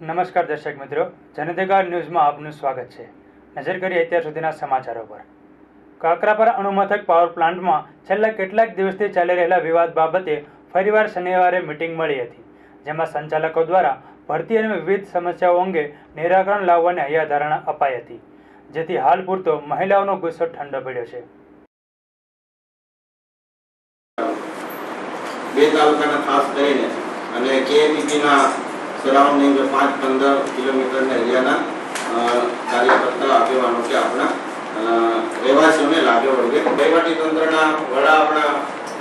નમસ્કાર દર્શક મિત્રો, જનઅધિકાર ન્યૂઝમાં આપનું સ્વાગત છે। નજર કરીએ અત્યાર સુધીના સમાચારો પર। કાકરાપરા અણુમથક પાવર પ્લાન્ટમાં છેલ્લા કેટલાક દિવસથી ચાલી રહેલા વિવાદ બાબતે ફરીવાર શનિવારે મીટિંગ મળી હતી, જેમાં સંચાલકો દ્વારા ભરતી અને વિવિધ સમસ્યાઓ અંગે નિરાકરણ લાવવાની હૈયાધારણા અપાઈ હતી, જેથી હાલ પૂરતો મહિલાઓનો ગુસ્સો ઠંડો પડ્યો છે। બે તાલુકાના ખાસ કરીને અને કેએપીપીના સરાઉન્ડિંગ 5-15 કિલોમીટરના એરિયાના કાર્યકર્તા આગેવાનો કે આપણા રહેવાસીઓને લાગે વળગે વહીવટી તંત્રના વડા આપણા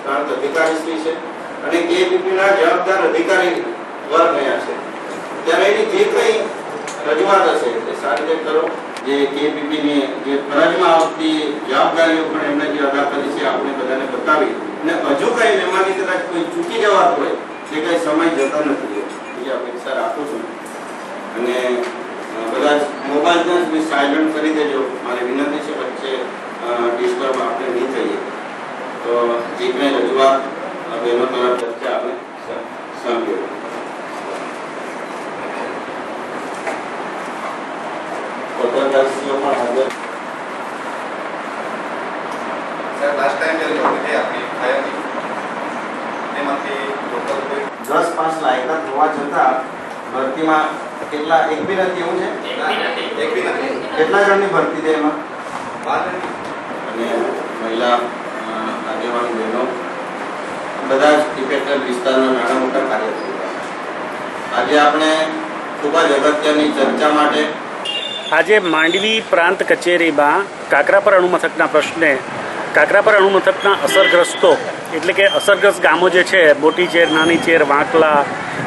પ્રાંત અધિકારીશ્રી છે અને કેએપીપીના જવાબદાર અધિકારી વર્ગ રહ્યા છે, ત્યારે એની જે કંઈ રજૂઆત હશે એ સારી રીતે કરો। જે કેએપીપીની જે ફરજમાં આવતી જવાબદારીઓ પણ એમણે જે અદા કરી છે આપણે બધાને બતાવી અને હજુ કંઈ એમાંથી કદાચ કોઈ ચૂકી જવાતું હોય તે કંઈ સમય જતો નથી એ અપેક્ષા રાખું છું અને બધા મોબાઈલ સાયલન્ટ કરી દેજો, મારી વિનંતી છે, વચ્ચે ડિસ્ટર્બ આપણે નહીં થઈએ તો જે કંઈ રજૂઆત બહેનો તરફ ચર્ચા આપણે સાંભળીએ। પત્રકારશ્રીઓ પણ હાજર સર, લાસ્ટ ટાઈમ જે હતી આપણી ફાયરની એમાંથી લોકલ કોઈ 10 પાસ લાયકાત હોવા છતાં ભરતીમાં કેટલા એક બી નથી એવું છે? એક બી નથી। કેટલા જણની ભરતી છે એમાં? 12 અને મહિલા આગેવાન બહેનો બધા જ ઇફેક્ટેડ વિસ્તારના નાના મોટા કાર્યકર્તા આજે આપણે ખૂબ જ અગત્યની ચર્ચા માટે આજે માંડવી પ્રાંત કચેરીમાં કાકરાપર અણુમથકના પ્રશ્ને કાકરાપર અણુમથકના અસરગ્રસ્તો એટલે કે અસરગ્રસ્ત ગામો જે છે મોટી ચેર, નાની ચેર, વાંકલા,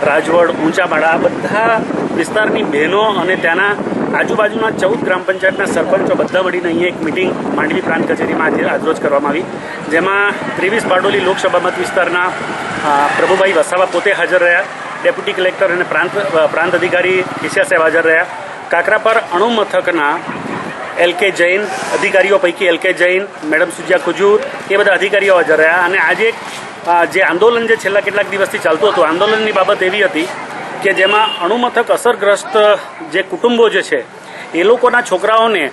રાજવડ, ઊંચાબાડા બધા વિસ્તારની બહેનો અને ત્યાંના આજુબાજુના 14 ગ્રામ પંચાયતના સરપંચો બધા મળીને અહીંયા એક મિટિંગ માંડવી પ્રાંત કચેરીમાં આજે આજરોજ કરવામાં આવી, જેમાં 23 બારડોલી લોકસભા મત વિસ્તારના પ્રભુભાઈ વસાવા પોતે હાજર રહ્યા, ડેપ્યુટી કલેક્ટર અને પ્રાંત અધિકારી ઈશા સાહેબ હાજર રહ્યા, કાકરાપર અણુમથકના LK જૈન અધિકારીઓ પૈકી LK જૈન, મેડમ સુજિયા ખુજૂર એ બધા અધિકારીઓ હાજર રહ્યા અને આજે જે આંદોલન જે છેલ્લા કેટલાક દિવસથી ચાલતું હતું, આંદોલનની બાબત એવી હતી કે જેમાં અણુમથક અસરગ્રસ્ત જે કુટુંબો જે છે એ લોકોના છોકરાઓને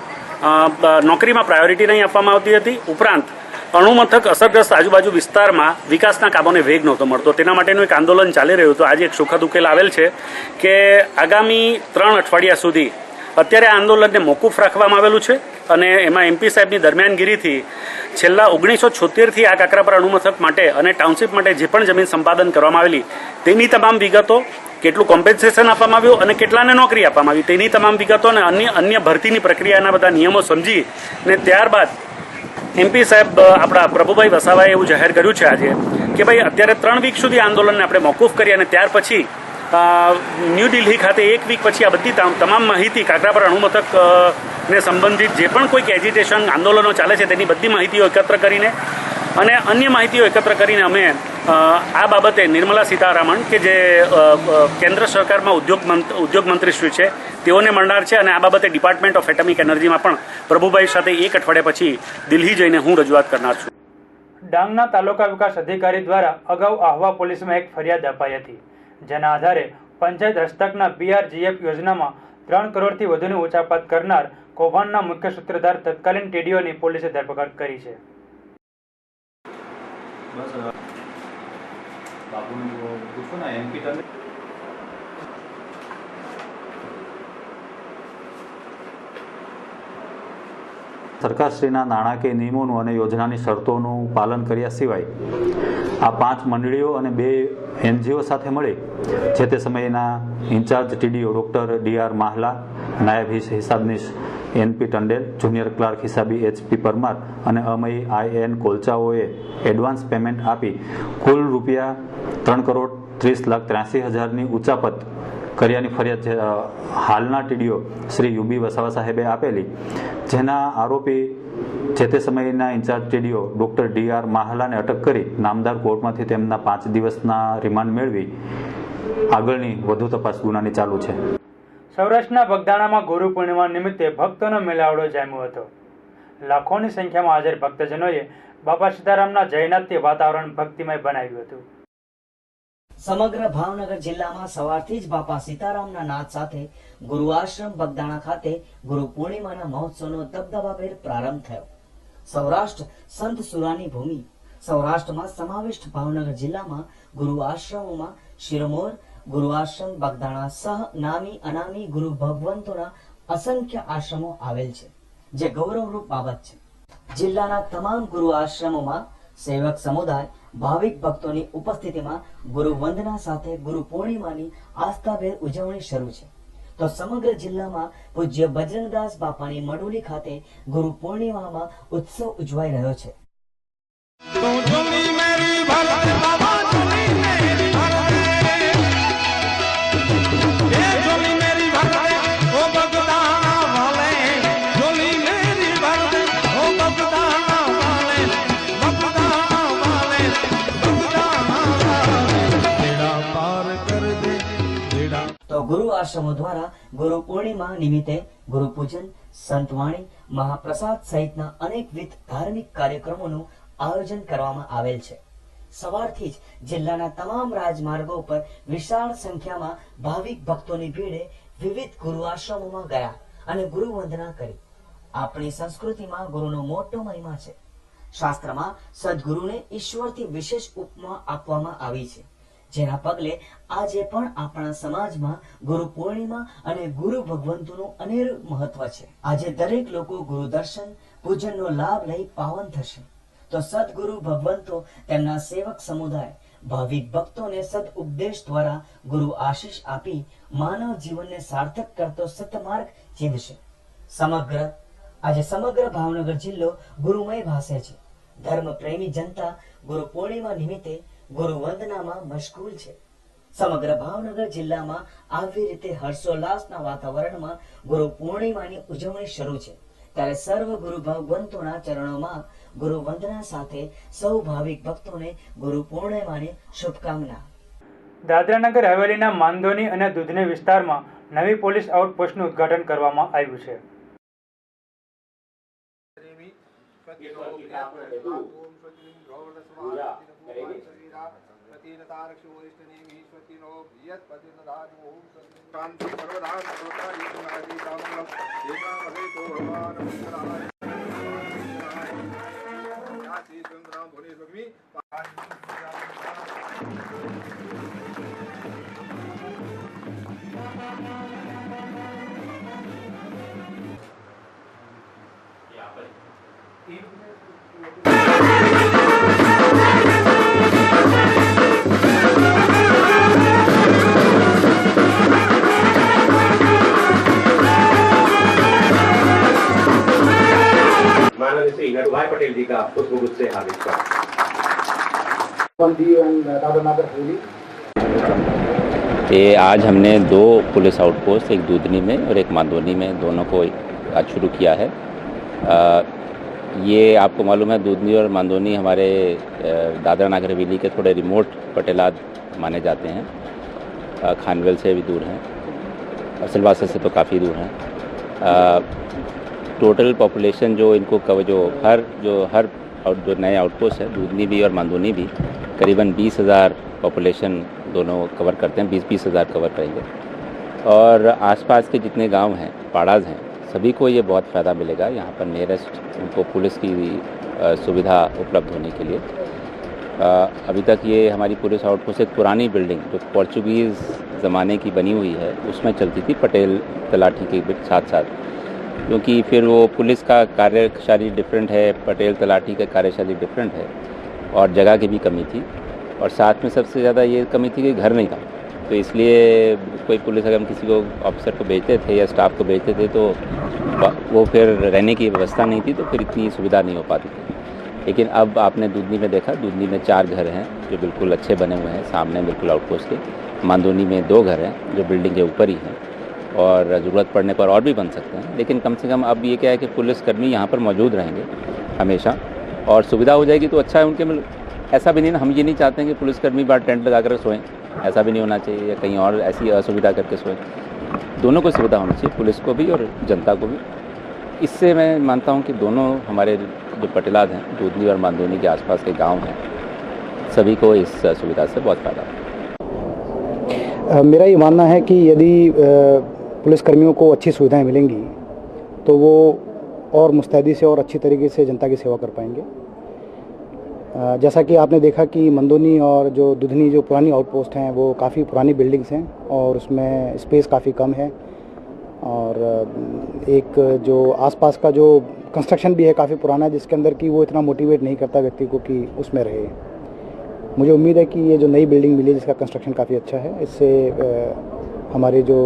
નોકરીમાં પ્રાયોરિટી નહીં આપવામાં આવતી હતી, ઉપરાંત અણુમથક અસરગ્રસ્ત આજુબાજુ વિસ્તારમાં વિકાસના કામોને વેગ નહોતો મળતો, તેના માટેનું એક આંદોલન ચાલી રહ્યું હતું। આજે એક સુખદ ઉકેલ આવેલ છે કે આગામી 3 અઠવાડિયા સુધી અત્યારે આ આંદોલનને મોકૂફ રાખવામાં આવેલું છે અને એમાં MP સાહેબની દરમિયાનગીરીથી છેલ્લા 1976થી આ કાકરાપર અણુમથક માટે અને ટાઉનશીપ માટે જે પણ જમીન સંપાદન કરવામાં આવેલી તેની તમામ વિગતો, કેટલું કોમ્પેન્સેશન આપવામાં આવ્યું અને કેટલાને નોકરી આપવામાં આવી તેની તમામ વિગતો અને અન્ય ભરતીની પ્રક્રિયાના બધા નિયમો સમજી ને ત્યારબાદ MP સાહેબ આપણા પ્રભુભાઈ વસાવાએ એવું જાહેર કર્યું છે આજે કે ભાઈ અત્યારે 3 વીક સુધી આંદોલનને આપણે મોકૂફ કરીએ અને ત્યાર પછી ન્યૂ દિલ્હી ખાતે 1 વીક પછી આ બધી તમામ માહિતી કાકરાપર અણુમથક ને સંબંધિત જે પણ કોઈક એજિટેશન આંદોલનો ચાલે છે તેની બધી માહિતીઓ એકત્ર કરીને અને અન્ય માહિતીઓ એકત્ર કરીને અમે આ બાબતે નિર્મલા સીતારામન કે જે કેન્દ્ર સરકારમાં ઉદ્યોગ મંત્રીશ્રી છે તેઓને મળનાર છે અને આ બાબતે ડિપાર્ટમેન્ટ ઓફ એટમિક એનર્જીમાં પણ પ્રભુભાઈ સાથે 1 અઠવાડિયા પછી દિલ્હી જઈને હું રજૂઆત કરનાર છું। ડાંગના તાલુકા વિકાસ અધિકારી દ્વારા અગાઉ આહવા પોલીસમાં એક ફરિયાદ અપાઈ હતી, જેના આધારે પંચાયત હસ્તકના BRGF યોજનામાં 3 કરોડથી વધુની ઉચાપત કરનાર કૌભાંડના મુખ્ય સૂત્રધાર તત્કાલીન TDOની પોલીસે ધરપકડ કરી છે। સરકારશ્રીના નાણાકીય નિયમોનું અને યોજનાની શરતોનું પાલન કર્યા સિવાય આ 5 મંડળીઓ અને 2 NGO સાથે મળી જે તે સમયના incharge TDO doctor DR Mahla, નાયબ હિસાબનીશ NP ટંડેલ, જુનિયર ક્લાર્ક હિસાબી HP પરમાર અને અમય IN કોલચાઓએ એડવાન્સ પેમેન્ટ આપી કુલ રૂપિયા 3,30,83,000ની ઉચાપત કર્યાની ફરિયાદ હાલના TDO શ્રી UB વસાવા સાહેબે આપેલી, જેના આરોપી જે તે સમયના ઇન્ચાર્જ TDO ડૉક્ટર DR માહલાને અટક કરી નામદાર કોર્ટમાંથી તેમના 5 દિવસના રિમાન્ડ મેળવી આગળની વધુ તપાસ ગુનાની ચાલુ છે। સૌરાષ્ટ્રના બગદાણામાં ગુરુ પૂર્ણિમા નિમિત્તે ભક્તોનો મેળાવડો જામ્યો હતો। લાખોની સંખ્યામાં હાજર ભક્તજનોએ બાપા સીતારામના જયનાથથી વાતાવરણ ભક્તિમય બનાવ્યું હતું। સમગ્ર ભાવનગર જિલ્લામાં સવારથી જ બાપા સીતારામના નાદ સાથે ગુરુ આશ્રમ બગદાણા ખાતે ગુરુ પૂર્ણિમાના મહોત્સવનો દબદબાભેર પ્રારંભ થયો. સૌરાષ્ટ્ર સંત સુરાની ભૂમિ સૌરાષ્ટ્રમાં સમાવિષ્ટ ભાવનગર જિલ્લામાં ગુરુ આશ્રમોમાં શિરમોર, ગુરુ આશ્રમ બગદાણા સહ નામી અનામી ગુરુ ભગવંતોના અસંખ્ય આશ્રમો આવેલ છે, જે ગૌરવરૂપ બાબત છે. જિલ્લાના તમામ ગુરુ આશ્રમોમાં સેવક સમુદાય ભાવિક ભક્તોની ઉપસ્થિતિમાં ગુરુ વંદના સાથે ગુરુ પૂર્ણિમાની આસ્થાભેર ઉજવણી શરૂ છે. તો સમગ્ર જિલ્લામાં પૂજ્ય બજરંગદાસ બાપાની મડુલી ખાતે ગુરુ પૂર્ણિમામાં ઉત્સવ ઉજવાઈ રહ્યો છે. તો ગુરુ આશ્રમો દ્વારા ગુરુ પૂર્ણિમા નિમિત્તે ગુરુ પૂજન, સંતવાણી, મહાપ્રસાદ સહિતના અનેકવિધ ધાર્મિક કાર્યક્રમોનું આયોજન કરવામાં આવેલ છે. સવારથી જ જિલ્લાના તમામ રાજમાર્ગો પર વિશાળ સંખ્યામાં ભાવિક ભક્તોની ભીડે વિવિધ ગુરુ આશ્રમોમાં ગયા અને ગુરુ વંદના કરી. આપણી સંસ્કૃતિમાં ગુરુનો મોટો મહિમા છે. શાસ્ત્રમાં સદગુરુને ઈશ્વરથી વિશેષ ઉપમા આપવામાં આવી છે, જેના પગલે આજે પણ આપણા સમાજમાં ગુરુ પૂર્ણિમા અને ગુરુ ભગવંતોનું અનેરું મહત્વ છે. આજે દરેક લોકો ગુરુ દર્શન પૂજનનો લાભ લઈ પાવન થશે. તો સદગુરુ ભગવંતો તેમના સેવક સમુદાય ભાવિક ભક્તોને સદ ઉપદેશ દ્વારા ગુરુ આશીષ આપી માનવ જીવનને સાર્થક કરતો સતમાર્ગ ચીંધશે. આજે સમગ્ર ભાવનગર જિલ્લો ગુરુમય ભાસે છે. ધર્મ પ્રેમી જનતા ગુરુ પૂર્ણિમા નિમિત્તે ગુરુ વંદનામાં મશગુલ છે. સમગ્ર ભાવનગર જિલ્લામાં આવી રીતે હર્ષોલ્લાસના વાતાવરણમાં ગુરુ પૂર્ણિમાની ઉજવણી શરૂ છે. ત્યારે સર્વ ગુરુ ભગવંતોના ચરણોમાં ગુરુ વંદના સાથે સૌ ભાવિક ભક્તોને ગુરુ પૂર્ણિમાની શુભકામના. દાદરાનગર હવેલીના માંદોની અને દૂધની વિસ્તારમાં નવી પોલીસ આઉટપોસ્ટનું ઉદ્ઘાટન કરવામાં આવ્યું છે. माननीय श्री नटुभाई पटेल जी का पुष्पगुच्छ से हार्दिक स्वागत। ये आज हमने 2 पुलिस आउटपोस्ट, एक दूधनी में और एक मांदोनी में, दोनों को आज शुरू किया है। ये आपको मालूम है दूधनी और मांदोनी हमारे दादरा नागर हवेली के थोड़े रिमोट पटेलाद माने जाते हैं। खानवेल से भी दूर हैं और सिलवासा से तो काफ़ी दूर हैं। टोटल पॉपुलेशन जो इनको कवर जो नए आउटपोस्ट है दूधनी भी और मांदोनी भी करीबन 20,000 पॉपुलेशन दोनों कवर करते हैं, 20-20 हज़ार कवर करेंगे। और आसपास के जितने गांव हैं, पाड़ाज हैं, सभी को ये बहुत फ़ायदा मिलेगा। यहाँ पर नियरेस्ट उनको पुलिस की सुविधा उपलब्ध होने के लिए अभी तक ये हमारी पुलिस आउटपोस्ट एक पुरानी बिल्डिंग जो पोर्चुगीज़ ज़माने की बनी हुई है उसमें चलती थी, पटेल तलाठी के साथ साथ, क्योंकि फिर वो पुलिस का कार्यशैली डिफरेंट है, पटेल तलाठी का कार्यशैली डिफरेंट है और जगह की भी कमी थी। और साथ में सबसे ज़्यादा ये कमी थी कि घर नहीं था, तो इसलिए कोई पुलिस अगर हम किसी को ऑफिसर को भेजते थे या स्टाफ को भेजते थे तो वो फिर रहने की व्यवस्था नहीं थी, तो फिर इतनी सुविधा नहीं हो पाती थी। लेकिन अब आपने दूधनी में देखा, दूधनी में 4 घर हैं जो बिल्कुल अच्छे बने हुए हैं सामने बिल्कुल आउटपोस्ट के। मांदोनी में 2 घर हैं जो बिल्डिंग के ऊपर ही हैं और ज़रूरत पड़ने पर और भी बन सकते हैं। लेकिन कम से कम अब ये क्या है कि पुलिसकर्मी यहाँ पर मौजूद रहेंगे हमेशा और सुविधा हो जाएगी तो अच्छा है उनके। ऐसा भी नहीं ना, हम ये नहीं चाहते हैं कि पुलिसकर्मी बाहर टेंट लगा कर सोएं, ऐसा भी नहीं होना चाहिए, या कहीं और ऐसी असुविधा करके सोएं। दोनों को सुविधा होनी चाहिए, पुलिस को भी और जनता को भी। इससे मैं मानता हूँ कि दोनों हमारे जो पटेलाद हैं, दूधनी और मांदोनी के आसपास के गांव हैं, सभी को इस सुविधा से बहुत फ़ायदा है। मेरा ये मानना है कि यदि पुलिसकर्मियों को अच्छी सुविधाएं मिलेंगी तो वो और मुस्तैदी से और अच्छी तरीके से जनता की सेवा कर पाएंगे। जैसा कि आपने देखा कि मंदोनी और जो दुधनी जो पुरानी आउटपोस्ट हैं वो काफ़ी पुरानी बिल्डिंग्स हैं और उसमें स्पेस काफ़ी कम है और एक जो आसपास का जो कंस्ट्रक्शन भी है काफ़ी पुराना है जिसके अंदर कि वो इतना मोटिवेट नहीं करता व्यक्ति को कि उसमें रहे। मुझे उम्मीद है कि ये जो नई बिल्डिंग मिली है जिसका कंस्ट्रक्शन काफ़ी अच्छा है, इससे हमारे जो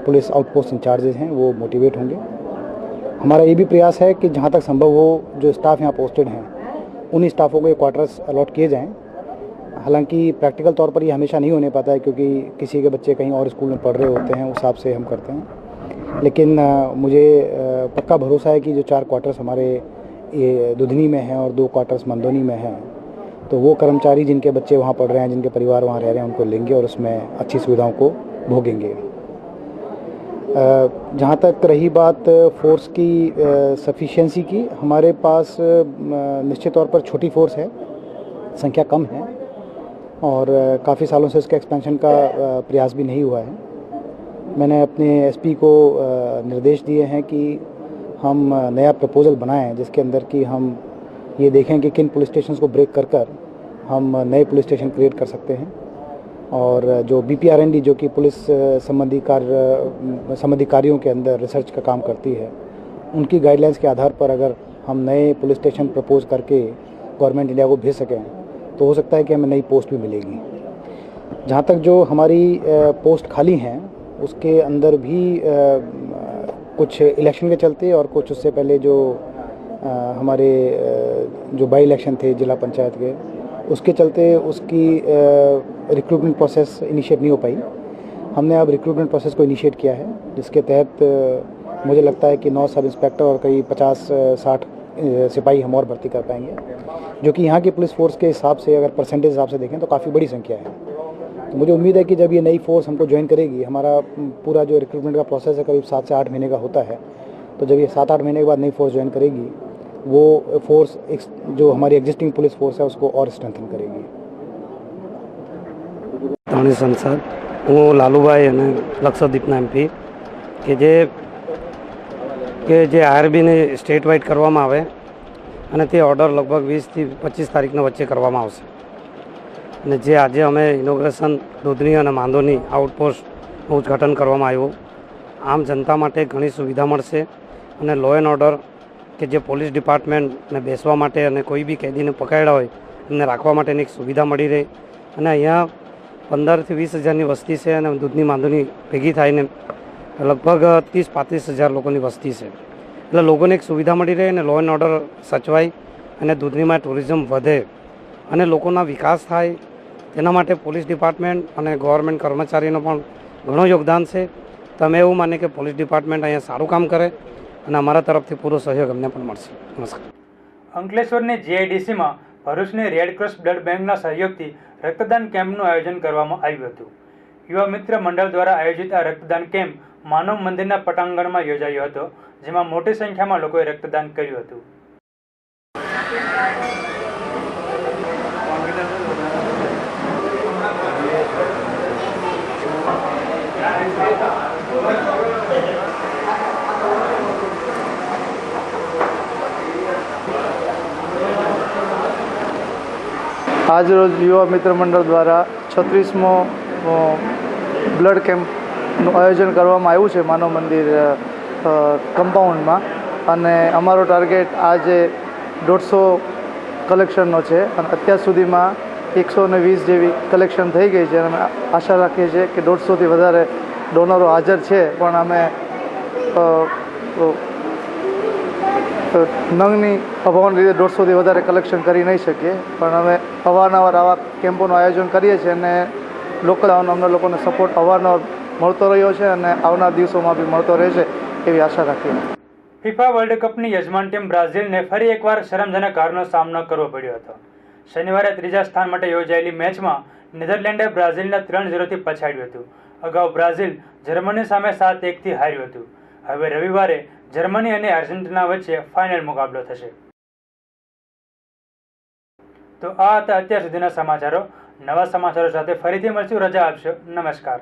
पुलिस आउटपोस्ट इंचार्जेज हैं वो मोटिवेट होंगे। हमारा ये भी प्रयास है कि जहाँ तक संभव हो जो स्टाफ यहाँ पोस्टेड हैं उन्हीं स्टाफों को ये क्वार्टर्स अलॉट किए जाएं। हालांकि प्रैक्टिकल तौर पर ये हमेशा नहीं होने पाता है क्योंकि किसी के बच्चे कहीं और स्कूल में पढ़ रहे होते हैं, उस हिसाब से हम करते हैं। लेकिन मुझे पक्का भरोसा है कि जो 4 क्वार्टर्स हमारे ये दुधनी में हैं और 2 क्वार्टर्स मंदोनी में हैं तो वो कर्मचारी जिनके बच्चे वहाँ पढ़ रहे हैं, जिनके परिवार वहाँ रह रहे हैं, उनको लेंगे और उसमें अच्छी सुविधाओं को भोगेंगे। जहाँ तक रही बात फोर्स की सफिशिएंसी की, हमारे पास निश्चित तौर पर छोटी फोर्स है, संख्या कम है और काफ़ी सालों से इसके एक्सपेंशन का प्रयास भी नहीं हुआ है। मैंने अपने एसपी को निर्देश दिए हैं कि हम नया प्रपोज़ल बनाएं जिसके अंदर कि हम ये देखें कि किन पुलिस स्टेशन को ब्रेक कर हम नए पुलिस स्टेशन क्रिएट कर सकते हैं और जो BPRND जो कि पुलिस संबंधी कार्यों के अंदर रिसर्च का काम करती है, उनकी गाइडलाइंस के आधार पर अगर हम नए पुलिस स्टेशन प्रपोज करके गवर्नमेंट इंडिया को भेज सकें तो हो सकता है कि हमें नई पोस्ट भी मिलेगी। जहाँ तक जो हमारी पोस्ट खाली हैं उसके अंदर भी कुछ इलेक्शन के चलते और कुछ उससे पहले जो हमारे जो बाई इलेक्शन थे जिला पंचायत के, उसके चलते उसकी रिक्रूटमेंट प्रोसेस इनिशिएट नहीं हो पाई। हमने अब रिक्रूटमेंट प्रोसेस को इनिशिएट किया है जिसके तहत मुझे लगता है कि 9 सब इंस्पेक्टर और करीब 50-60 सिपाही हम और भर्ती कर पाएंगे, जो कि यहाँ की पुलिस फोर्स के हिसाब से अगर परसेंटेज हिसाब से देखें तो काफ़ी बड़ी संख्या है। तो मुझे उम्मीद है कि जब ये नई फोर्स हमको ज्वाइन करेगी, हमारा पूरा जो रिक्रूटमेंट का प्रोसेस है करीब 7 से 8 महीने का होता है, तो जब ये 7-8 महीने के बाद नई फोर्स ज्वाइन करेगी वो फोर्स जो हमारी एग्जिस्टिंग पुलिस फोर्स है उसको और स्ट्रेंथन करेगी। ધોની સંસદ હું લાલુભાઈ અને લક્ષદ્વીપના MP કે જે આરબીને સ્ટેટ વાઇડ કરવામાં આવે અને તે ઓર્ડર લગભગ 20 થી 25 તારીખના વચ્ચે કરવામાં આવશે અને જે આજે અમે ઇનોગ્રેશન દૂધની અને માંદોની આઉટપોસ્ટનું ઉદ્ઘાટન કરવામાં આવ્યું, આમ જનતા માટે ઘણી સુવિધા મળશે અને લો એન્ડ ઓર્ડર કે જે પોલીસ ડિપાર્ટમેન્ટને બેસવા માટે અને કોઈ બી કેદીને પકડ્યા હોય એમને રાખવા માટેની એક સુવિધા મળી રહે અને અહીંયા 15 થી 20 હજારની વસ્તી છે અને દૂધની માંદોની ભેગી થાયને લગભગ 30-35 હજાર લોકોની વસ્તી છે, એટલે લોકોને એક સુવિધા મળી રહે અને લો એન્ડ ઓર્ડર સચવાય અને દૂધનીમાં ટુરિઝમ વધે અને લોકોના વિકાસ થાય તેના માટે પોલીસ ડિપાર્ટમેન્ટ અને ગવર્મેન્ટ કર્મચારીનો પણ ઘણો યોગદાન છે। તો અમે એવું માને કે પોલીસ ડિપાર્ટમેન્ટ અહીંયા સારું કામ કરે અને અમારા તરફથી પૂરો સહયોગ અમને પણ મળશે। નમસ્કાર। અંકલેશ્વરની GIDCમાં ભરૂચની રેડ ક્રોસ બ્લડ બેંકના સહયોગથી રક્તદાન કેમ્પનું આયોજન કરવામાં આવ્યું હતું। યુવા મિત્ર મંડળ દ્વારા આયોજિત આ રક્તદાન કેમ્પ માનવ મંદિરના પટાંગણમાં યોજાયો હતો, જેમાં મોટી સંખ્યામાં લોકોએ રક્તદાન કર્યું હતું। आज रोज युवा मित्र मंडल द्वारा 36मो ब्लड केम्पનું આયોજન કરવામાં આવ્યું છે માનવ મંદિર કમ્પાઉન્ડમાં અને અમારો ટાર્ગેટ આજે 150 કલેક્શનનો છે અને અત્યાર સુધીમાં 120 જેવી કલેક્શન થઈ ગઈ છે અને અમે આશા રાખીએ છીએ કે 150થી વધારે ડોનરો હાજર છે, પણ અમે નંગની અભાવને લીધે 150થી વધારે કલેક્શન કરી નહીં શકીએ, પણ અમે અવારનવાર આવા કેમ્પોનું આયોજન કરીએ છીએ અને લોકલ અમને લોકોને સપોર્ટ અવારનવાર મળતો રહ્યો છે અને આવનાર દિવસોમાં બી મળતો રહેશે એવી આશા રાખીએ। ફિફા વર્લ્ડ કપની યજમાન ટીમ બ્રાઝિલને ફરી એકવાર શરમજનક હારનો સામનો કરવો પડ્યો હતો। શનિવારે ત્રીજા સ્થાન માટે યોજાયેલી મેચમાં નેધરલેન્ડે બ્રાઝિલને 3-0થી પછાડ્યું હતું। અગાઉ બ્રાઝિલ જર્મની સામે 7-1થી હાર્યું હતું। હવે રવિવારે જર્મની અને આર્જેન્ટિના વચ્ચે ફાઇનલ મુકાબલો થશે। તો આ હતા અત્યાર સુધીના સમાચારો। નવા સમાચારો સાથે ફરીથી મળશું। રજા આપશો। નમસ્કાર।